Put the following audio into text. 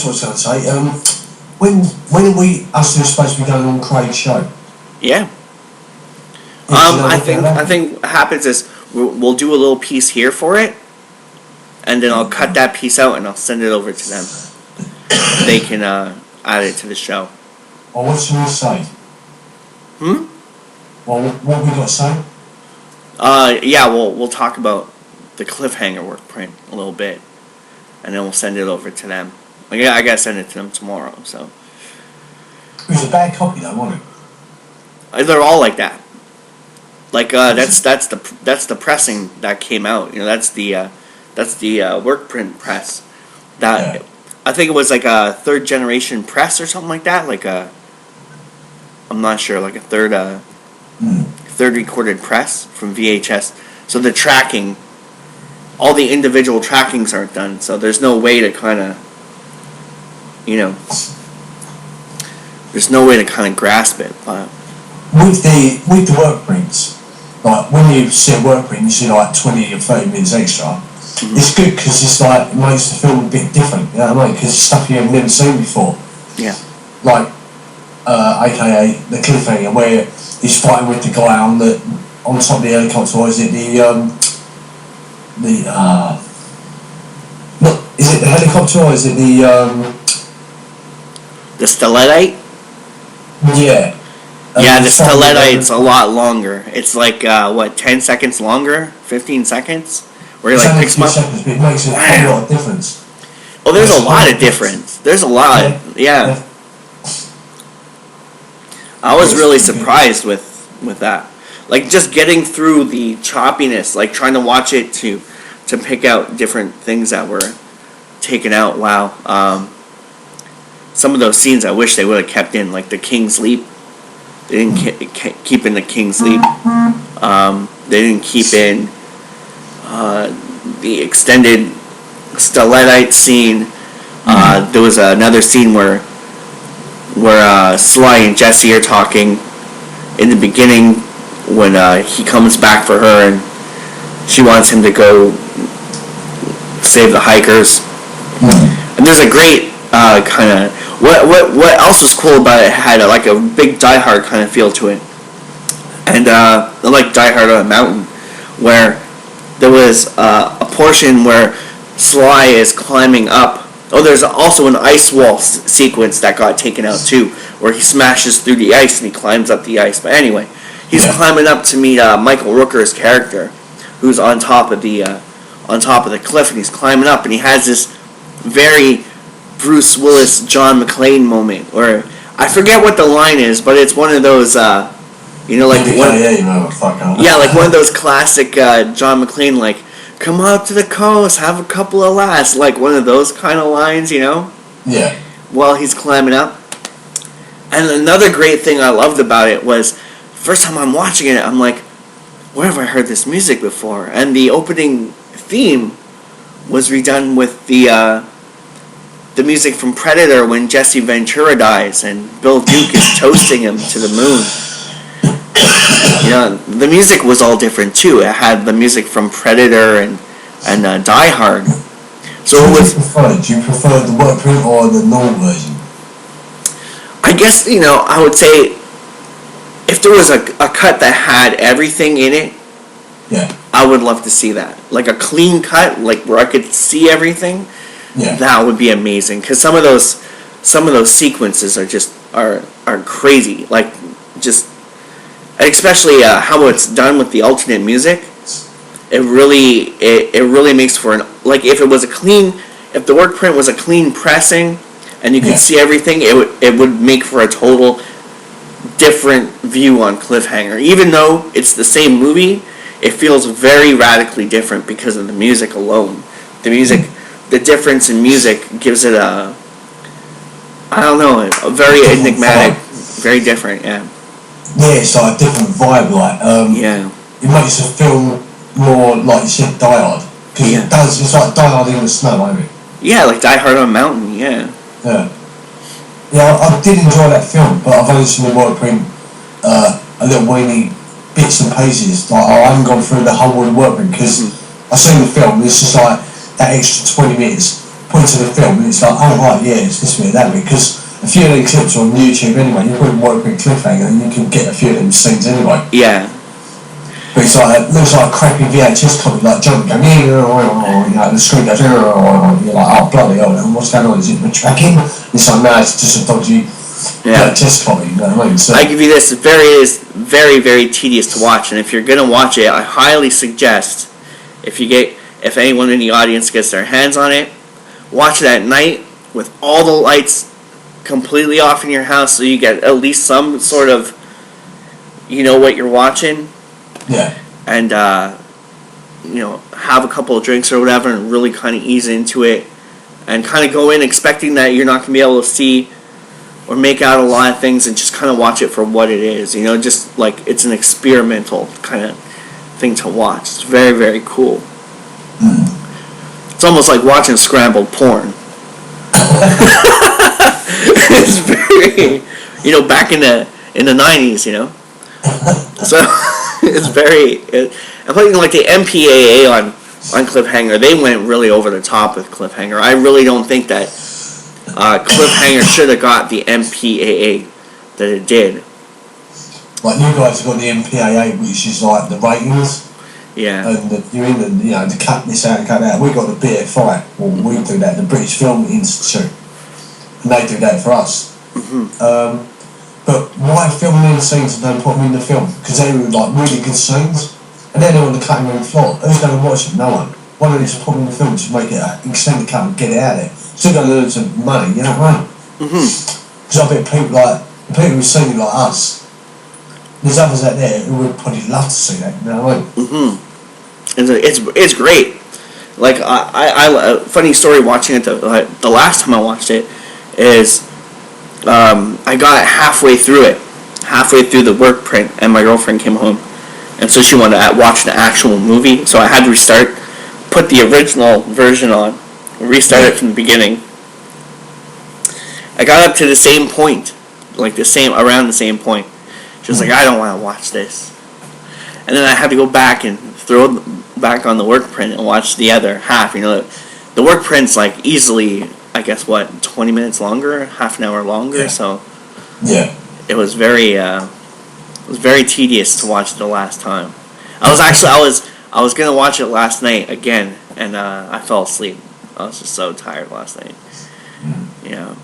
else I was going to say. When are us two supposed to be going on Craig's show? Yeah. I think what happens is we'll do a little piece here for it, and then I'll cut that piece out and I'll send it over to them. They can add it to the show. Well, what you want to say? Well, what have we got to say? Yeah, we'll talk about the cliffhanger work print a little bit, and then we'll send it over to them. I gotta send it to them tomorrow. So it was a bad copy, though, wasn't it? They're all like that. Like that's the pressing that came out. You know, that's the work print press. That I think it was like a third generation press or something like that. Like I'm not sure, like a third recorded press from VHS. So the tracking, all the individual trackings aren't done. So there's no way to kind of, there's no way to kind of grasp it. But with the work prints, like when you see a work print, you see like 20 or 30 minutes extra. It's good because it's like it makes the film a bit different. You know what I mean? Because it's stuff you've never seen before. Yeah. Like, AKA the cliffhanger where he's fighting with the guy on top of the helicopter. Or is it is it the helicopter or is it the Stelitite? Yeah. Yeah, the Stelitite's a lot longer. It's like 10 seconds longer, 15 seconds, where he picks him up. Seconds, but it makes a whole lot of difference. Oh, there's a lot of difference. There's a lot. Yeah. I was really surprised with that. Like just getting through the choppiness, like trying to watch it to pick out different things that were taken out. Wow. Some of those scenes I wish they would have kept in, like the King's Leap. They didn't keep in the King's Leap. They didn't keep in the extended Stelitite scene. There was another scene where Sly and Jesse are talking in the beginning when he comes back for her and she wants him to go save the hikers. And there's a great kind of what else was cool about it had like a big Die Hard kind of feel to it, and like Die Hard on a Mountain, where there was a portion where Sly is climbing up. Oh, there's also an ice wall sequence that got taken out too, where he smashes through the ice and he climbs up the ice. But anyway, he's climbing up to meet Michael Rooker's character, who's on top of the cliff, and he's climbing up, and he has this very Bruce Willis, John McClane moment where I forget what the line is, but it's one of those, like like one of those classic John McClane, like, come up to the coast, have a couple of laughs, like one of those kind of lines, Yeah. While he's climbing up. And another great thing I loved about it was, first time I'm watching it, I'm like, where have I heard this music before? And the opening theme was redone with the music from Predator when Jesse Ventura dies and Bill Duke is toasting him to the moon. The music was all different too. It had the music from Predator and Die Hard. So what do you prefer? Do you prefer the work print or the normal version? I guess, I would say if there was a cut that had everything in it, I would love to see that. Like a clean cut, like where I could see everything. Yeah. That would be amazing, because some of those sequences are just are crazy, like just especially how it's done with the alternate music. It really makes for an, like if the work print was a clean pressing and you could see everything, it would make for a total different view on Cliffhanger. Even though it's the same movie, it feels very radically different because of the music alone. The difference in music gives it a very enigmatic, very different, Yeah, it's like a different vibe, it makes the film more, like you said, Die Hard. Because it's like Die Hard in the snow, isn't it? Yeah, like Die Hard on a Mountain, Yeah, I did enjoy that film, but I've only seen the work print a little weeny bits and pieces. Like, I haven't gone through the whole work print, because I've seen the film, it's just like that extra 20 minutes, point to the film and it's like, oh right, yeah, it's this way, that way, because a few of the clips are on YouTube anyway. You put in Workprint Cliffhanger and you can get a few of them scenes anyway. Yeah. But it's like, it looks like a crappy VHS copy, like Johnny going, you know, the screen goes, you're like, oh bloody hell, what's going on? Is it the tracking? It's like, no, it's just a dodgy VHS copy, you know what I mean? So, I give you this, it is very, very tedious to watch, and if you're gonna watch it, I highly suggest, if anyone in the audience gets their hands on it, watch it at night with all the lights completely off in your house, so you get at least some sort of, you know what you're watching. yeah. And you know, have a couple of drinks or whatever, and really kind of ease into it, and kind of go in expecting that you're not gonna be able to see or make out a lot of things, and just kind of watch it for what it is. You know, just like it's an experimental kind of thing to watch. It's very, very cool. It's almost like watching scrambled porn. It's very, you know, back in the 90s, you know. So it's very, I'm playing like the MPAA on Cliffhanger. They went really over the top with Cliffhanger. I really don't think that Cliffhanger should have got the MPAA that it did. Like you guys have got the MPAA, which is like the ratings. Yeah. And you're in the, you know, to cut this out and cut that. We got the BFI, well, we do that, the British Film Institute, and they do that for us. But why film them scenes and don't put them in the film? Because they were like really good scenes, and then they're on the cutting room floor. Who's going to watch them? No one. Why don't they just put them in the film, just make it extend the cut and get it out there? Still going to earn some money, you know what I mean? Because I bet people like the people who see it like us. There's others out there who would probably love to see that, you know what I mean? It's great. Like I funny story watching it the last time I watched it is I got it halfway through the work print, and my girlfriend came home, and so she wanted to watch the actual movie, so I had to restart, put the original version on, restart it from the beginning. I got up to the same point, around the same point. She was like, I don't want to watch this. And then I had to go back and throw it back on the work print and watch the other half. You know, the work print's like easily, I guess, 20 minutes longer, half an hour longer. Yeah. So yeah, it was very tedious to watch it the last time. I was gonna watch it last night again, and I fell asleep. I was just so tired last night. You know.